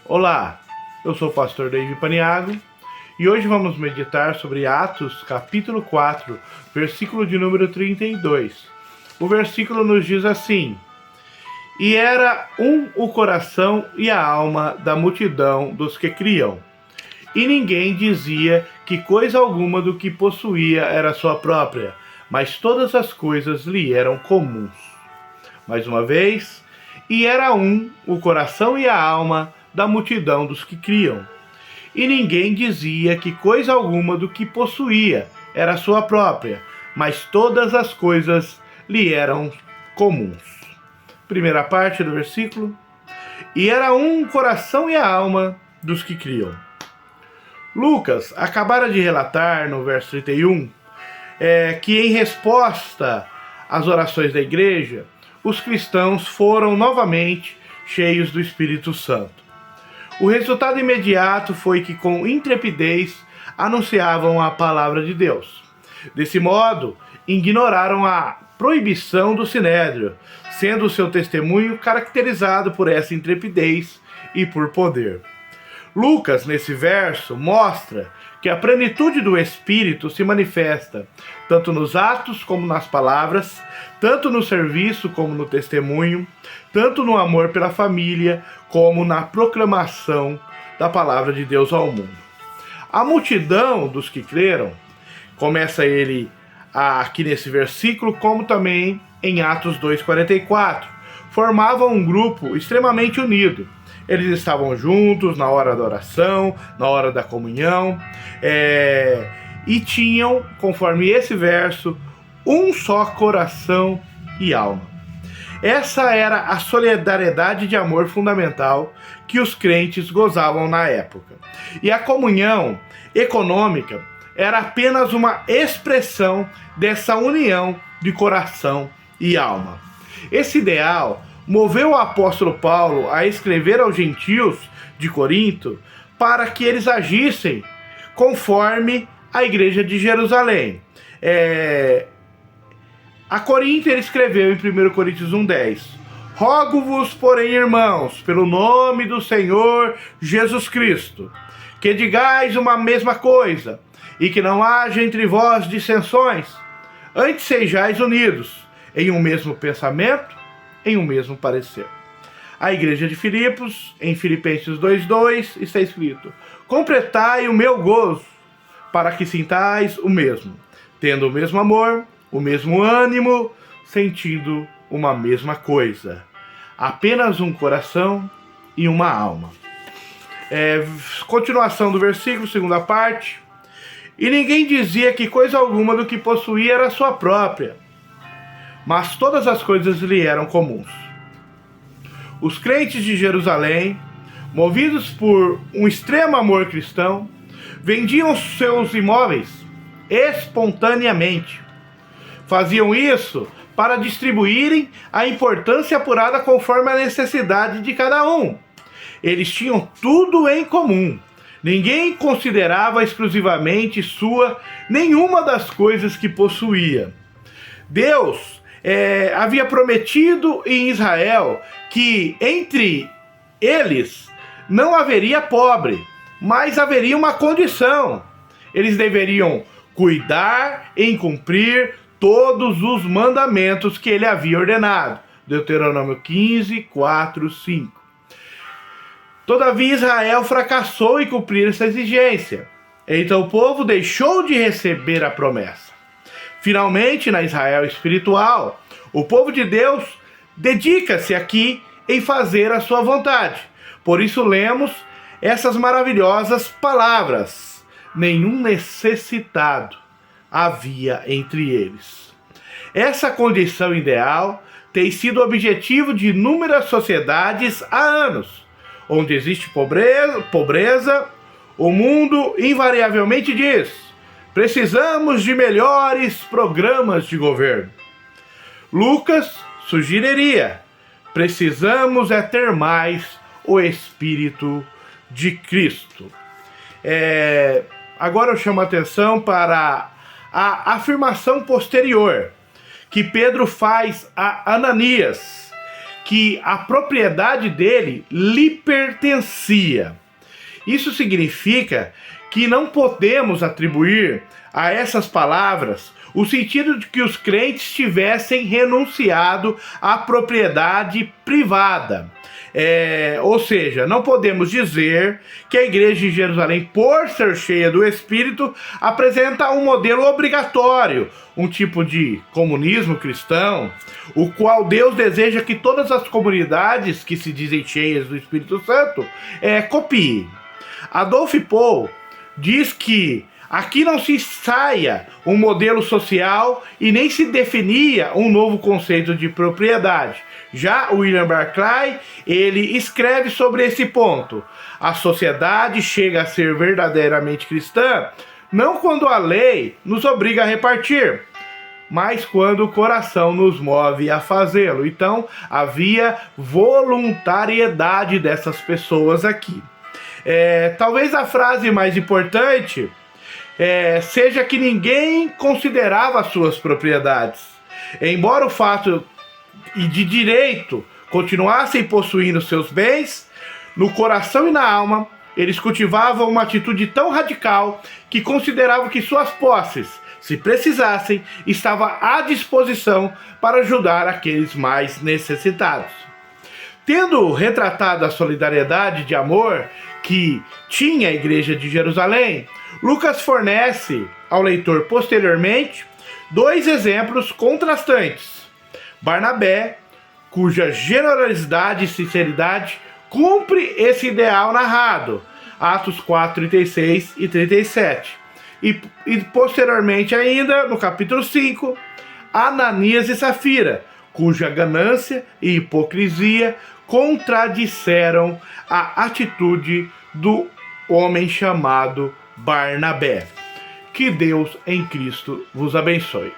Olá, eu sou o pastor David Paniago e hoje vamos meditar sobre Atos capítulo 4, versículo de número 32. O versículo nos diz assim: E era o coração e a alma da multidão dos que criam, e ninguém dizia que coisa alguma do que possuía era sua própria, mas todas as coisas lhe eram comuns. Mais uma vez, e era o coração e a alma da multidão dos que criam. E ninguém dizia que coisa alguma do que possuía era sua própria, mas todas as coisas lhe eram comuns. Primeira parte do versículo. E era o coração e a alma dos que criam. Lucas acabara de relatar no verso 31 que em resposta às orações da igreja, os cristãos foram novamente cheios do Espírito Santo. O resultado imediato foi que com intrepidez anunciavam a palavra de Deus. Desse modo, ignoraram a proibição do Sinédrio, sendo o seu testemunho caracterizado por essa intrepidez e por poder. Lucas, nesse verso, mostra que a plenitude do Espírito se manifesta tanto nos atos como nas palavras, tanto no serviço como no testemunho, tanto no amor pela família como na proclamação da palavra de Deus ao mundo. A multidão dos que creram, começa ele aqui nesse versículo, como também em Atos 2,44, formavam um grupo extremamente unido. Eles estavam juntos na hora da oração, na hora da comunhão, e tinham, conforme esse verso, um só coração e alma. Essa era a solidariedade de amor fundamental que os crentes gozavam na época. E a comunhão econômica era apenas uma expressão dessa união de coração e alma. Esse ideal moveu o apóstolo Paulo a escrever aos gentios de Corinto para que eles agissem conforme a igreja de Jerusalém. A Corinto ele escreveu em 1 Coríntios 1,10: Rogo-vos, porém, irmãos, pelo nome do Senhor Jesus Cristo, que digais uma mesma coisa, e que não haja entre vós dissensões, antes sejais unidos em um mesmo pensamento, em um mesmo parecer. A igreja de Filipos, em Filipenses 2,2, está escrito: Completai o meu gozo, para que sintais o mesmo, tendo o mesmo amor, o mesmo ânimo, sentindo uma mesma coisa. Apenas um coração e uma alma. Continuação do versículo, segunda parte. E ninguém dizia que coisa alguma do que possuía era sua própria, mas todas as coisas lhe eram comuns. Os crentes de Jerusalém, movidos por um extremo amor cristão, vendiam seus imóveis espontaneamente. Faziam isso para distribuírem a importância apurada conforme a necessidade de cada um. Eles tinham tudo em comum. Ninguém considerava exclusivamente sua nenhuma das coisas que possuía. Deus havia prometido em Israel que entre eles não haveria pobre, mas haveria uma condição. Eles deveriam cuidar em cumprir todos os mandamentos que ele havia ordenado. Deuteronômio 15, 4, 5. Todavia Israel fracassou em cumprir essa exigência. Então o povo deixou de receber a promessa. Finalmente, na Israel espiritual, o povo de Deus dedica-se aqui em fazer a sua vontade. Por isso lemos essas maravilhosas palavras: nenhum necessitado havia entre eles. Essa condição ideal tem sido objetivo de inúmeras sociedades há anos. Onde existe pobreza, o mundo invariavelmente diz: precisamos de melhores programas de governo. Lucas sugeriria: precisamos ter mais o Espírito de Cristo. Agora eu chamo a atenção para a afirmação posterior que Pedro faz a Ananias, que a propriedade dele lhe pertencia. Isso significa que não podemos atribuir a essas palavras o sentido de que os crentes tivessem renunciado à propriedade privada. Ou seja, não podemos dizer que a igreja de Jerusalém, por ser cheia do Espírito, apresenta um modelo obrigatório, um tipo de comunismo cristão, o qual Deus deseja que todas as comunidades que se dizem cheias do Espírito Santo copiem. Adolf Paul diz que aqui não se ensaia um modelo social e nem se definia um novo conceito de propriedade. Já William Barclay, ele escreve sobre esse ponto. A sociedade chega a ser verdadeiramente cristã não quando a lei nos obriga a repartir, mas quando o coração nos move a fazê-lo. Então, havia voluntariedade dessas pessoas aqui. Talvez a frase mais importante seja que ninguém considerava suas propriedades. Embora o fato de direito continuassem possuindo seus bens, no coração e na alma, eles cultivavam uma atitude tão radical que consideravam que suas posses, se precisassem, estavam à disposição para ajudar aqueles mais necessitados. Tendo retratado a solidariedade de amor que tinha a igreja de Jerusalém, Lucas fornece ao leitor posteriormente dois exemplos contrastantes. Barnabé, cuja generosidade e sinceridade cumpre esse ideal narrado, Atos 4, 36 e 37. E posteriormente ainda, no capítulo 5, Ananias e Safira, cuja ganância e hipocrisia contradisseram a atitude do homem chamado Barnabé. Que Deus em Cristo vos abençoe.